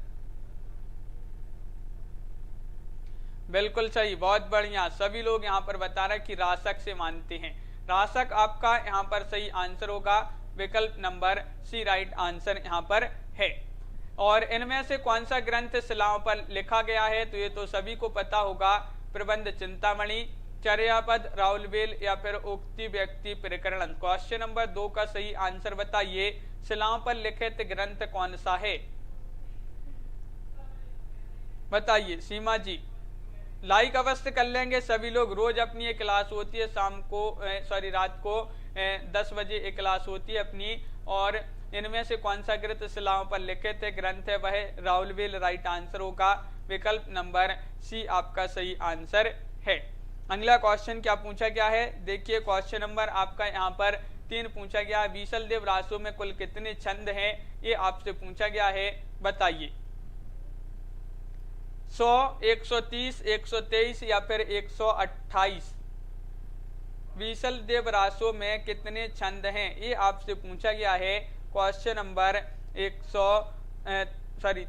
बिल्कुल सही, बहुत बढ़िया। सभी लोग यहाँ पर बता रहे हैं कि रासक से मानते हैं। रासक आपका यहाँ पर सही आंसर होगा, विकल्प नंबर सी राइट आंसर यहाँ पर है। और इनमें से कौन सा ग्रंथ शिलाओं पर लिखा गया है? तो ये तो सभी को पता होगा, प्रबंध चिंतामणि, चर्यापद, राउलवेल या फिर उक्ति व्यक्ति प्रकरण। क्वेश्चन नंबर 2 का सही आंसर बताइए, शिलाओं पर लिखित ग्रंथ कौन सा है? बताइए सीमा जी। लाइक अवश्य कर लेंगे सभी लोग। रोज अपनी एक क्लास होती है शाम को, रात को 10 बजे एक क्लास होती है अपनी। और इनमें से कौन सा ग्रंथ शिलाओं पर लिखित ग्रंथ है? वह राउलवेल राइट आंसर होगा, विकल्प नंबर सी आपका सही आंसर है। अगला क्वेश्चन क्या पूछा गया है? देखिए क्वेश्चन नंबर आपका यहाँ पर 3 पूछा गया है, बीसल देव रासों में कुल कितने छंद हैं? ये आपसे पूछा गया है, बताइए। 100, 130, 123 या फिर 128? बीसल देव रासों में कितने छंद हैं? ये आपसे पूछा गया है। क्वेश्चन नंबर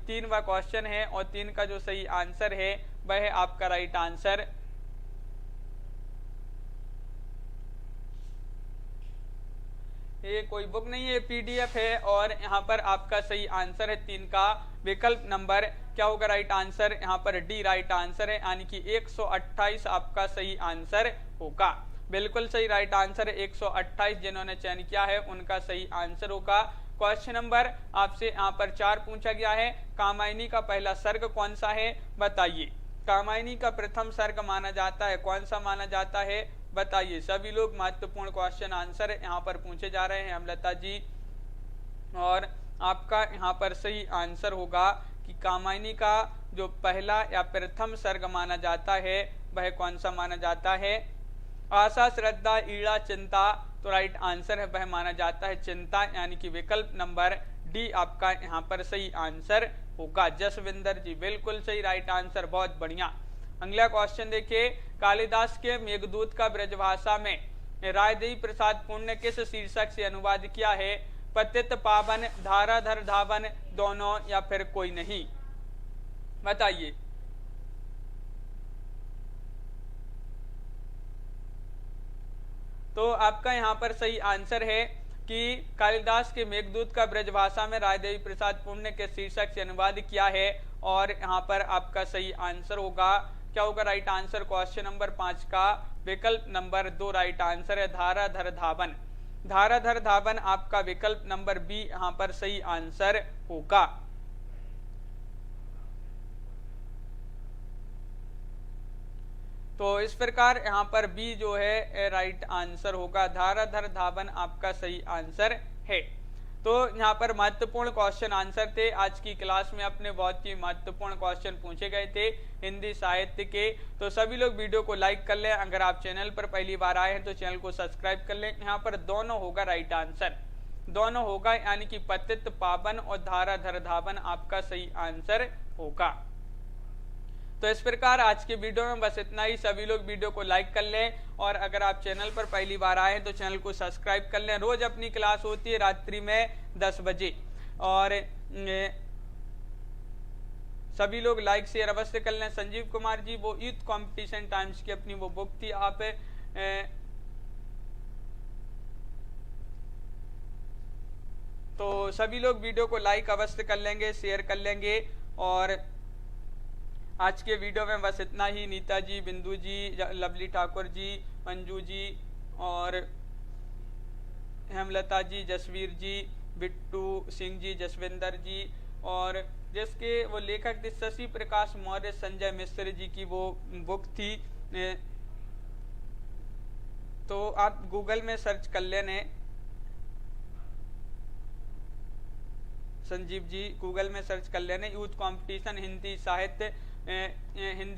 3वां क्वेश्चन है और 3 का जो सही आंसर है वह है आपका राइट आंसर। ये कोई बुक नहीं है, पीडीएफ है। और यहाँ पर आपका सही आंसर है 3 का, विकल्प नंबर क्या होगा राइट आंसर? यहाँ पर डी राइट आंसर है, यानी कि 128 आपका सही आंसर होगा। बिल्कुल सही राइट आंसर है 128। जिन्होंने चयन किया है उनका सही आंसर होगा। क्वेश्चन नंबर आपसे यहाँ पर 4 पूछा गया है, कामायनी का पहला सर्ग कौन सा है? बताइए। कामायनी का प्रथम सर्ग माना जाता है, कौन सा माना जाता है? बताइए सभी लोग। महत्वपूर्ण क्वेश्चन आंसर यहाँ पर पूछे जा रहे हैं अमलता जी। और आपका यहाँ पर सही आंसर होगा कि कामायनी का जो पहला या प्रथम सर्ग माना जाता है वह कौन सा माना जाता है? आशा, श्रद्धा, ईड़ा, चिंता। तो राइट आंसर है वह माना जाता है चिंता, यानी कि विकल्प नंबर डी आपका यहाँ पर सही आंसर होगा? जसविंदर जी, बिल्कुल सही, राइट आंसर, बहुत बढ़िया। अगला क्वेश्चन देखिए, कालिदास के मेघदूत का ब्रजभाषा में रायदेवी प्रसाद पुण्य ने किस शीर्षक से अनुवाद किया है? पतित पावन, धाराधर धावन, दोनों, या फिर कोई नहीं? बताइए। तो आपका यहाँ पर सही आंसर है कि कालिदास के मेघदूत का ब्रजभाषा में रायदेवी प्रसाद पुण्य के शीर्षक से अनुवाद किया है, और यहाँ पर आपका सही आंसर होगा, क्या होगा राइट आंसर? क्वेश्चन नंबर 5 का विकल्प नंबर 2 राइट आंसर है, धाराधर धावन। धाराधर धावन आपका विकल्प नंबर बी यहाँ पर सही आंसर होगा। तो इस प्रकार यहाँ पर बी जो है राइट आंसर होगा, धाराधर धावन आपका सही आंसर है। तो यहाँ पर महत्वपूर्ण क्वेश्चन आंसर थे आज की क्लास में, अपने बहुत ही महत्वपूर्ण क्वेश्चन पूछे गए थे हिंदी साहित्य के। तो सभी लोग वीडियो को लाइक कर लें, अगर आप चैनल पर पहली बार आए हैं तो चैनल को सब्सक्राइब कर लें। यहाँ पर दोनों होगा राइट आंसर, दोनों होगा, यानी कि पतित पावन और धाराधर धावन आपका सही आंसर होगा। तो इस प्रकार आज के वीडियो में बस इतना ही। सभी लोग वीडियो को लाइक कर लें, और अगर आप चैनल पर पहली बार आए हैं तो चैनल को सब्सक्राइब कर लें। रोज अपनी क्लास होती है रात्रि में 10 बजे, और सभी लोग लाइक शेयर अवश्य कर लें। संजीव कुमार जी, वो यूथ कंपटीशन टाइम्स की अपनी वो बुक थी, आप तो सभी लोग वीडियो को लाइक अवश्य कर लेंगे, शेयर कर लेंगे। और आज के वीडियो में बस इतना ही। नीता जी, बिंदु जी, लवली ठाकुर जी, मंजू जी, और हेमलता जी, जसवीर जी, बिट्टू सिंह जी, जसविंदर जी, और जिसके वो लेखक थे शशि प्रकाश मौर्य, संजय मिश्र जी की वो बुक थी। तो आप गूगल में सर्च कर लेने, संजीव जी गूगल में सर्च कर लेने, यूथ कंपटीशन हिंदी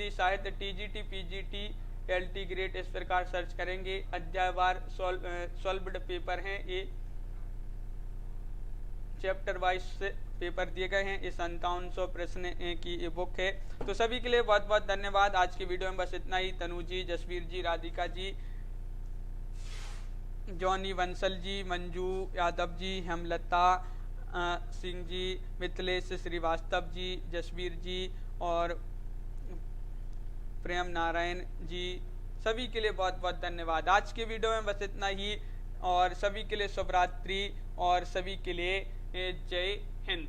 साहित्य टीजीटी पीजीटी एलटी ग्रेड, इस प्रकार सर्च करेंगे। अध्यायवार सॉल्व्ड पेपर हैं, ये चैप्टर वाइज पेपर दिए गए हैं। ये 5700 प्रश्न की ये बुक है। तो सभी के लिए बहुत बहुत धन्यवाद। आज की वीडियो में बस इतना ही। तनु जी, जसवीर जी, राधिका जी, जॉनी बंसल जी, मंजू यादव जी, हेमलता सिंह जी, मिथिलेश श्रीवास्तव जी, जसवीर जी, और प्रेम नारायण जी, सभी के लिए बहुत बहुत धन्यवाद। आज के वीडियो में बस इतना ही, और सभी के लिए शुभ रात्रि, और सभी के लिए जय हिंद।